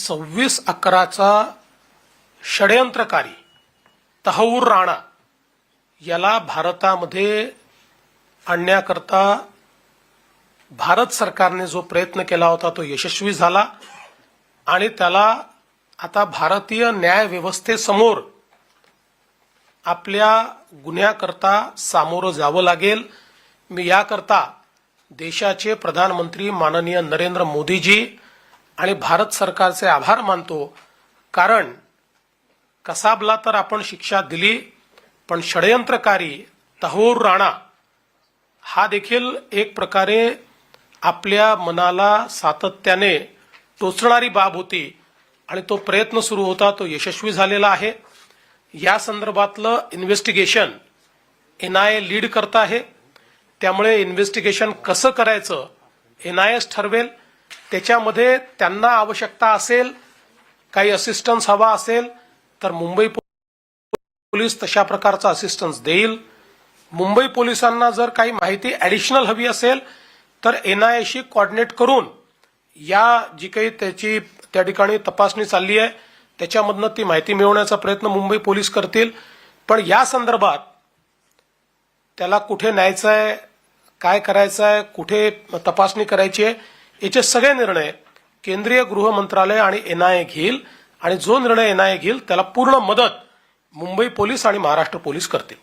26/11चा षडयंत्रकारी तहव्वूर राणा याला भारतामध्ये आणण्याकरता भारत सरकारने जो प्रयत्न केला होता तो यशस्वी झाला आणि त्याला आता भारतीय न्याय व्यवस्थेसमोर आपल्या गुन्ह्याकरता सामोरं जावं लागेल। मी याकरता देशाचे प्रधानमंत्री माननीय नरेंद्र मोदीजी आणि भारत सरकारचे आभार मानतो, कारण कसाबला तर आपण शिक्षा दिली, पण षडयंत्रकारी तहव्वूर राणा हा देखील एक प्रकारे आपल्या मनाला सातत्याने टोचणारी बाब होती आणि तो प्रयत्न सुरू होता, तो यशस्वी झालेला आहे। या संदर्भातलं इन्व्हेस्टिगेशन एनआयए लीड करत आहे, त्यामुळे इन्व्हेस्टिगेशन कसं करायचं एनआयएच ठरवेल। त्याच्यामध्ये त्यांना आवश्यकता असेल, काही असिस्टन्स हवा असेल तर मुंबई पोलीस तशा प्रकारचा असिस्टन्स देईल। मुंबई पोलिसांना जर काही माहिती ॲडिशनल हवी असेल तर एनआयएशी कोऑर्डिनेट करून या जी काही त्याची त्या ठिकाणी तपासणी चालली आहे त्याच्यामधनं ती माहिती मिळवण्याचा प्रयत्न मुंबई पोलीस करतील। पण या संदर्भात त्याला कुठे न्यायचं आहे, काय करायचं आहे, कुठे तपासणी करायची आहे, याचे सगळे निर्णय केंद्रीय गृह मंत्रालय आणि एनआयए घेईल आणि जो निर्णय एनआयए घेईल त्याला पूर्ण मदत मुंबई पोलीस आणि महाराष्ट्र पोलीस करतील।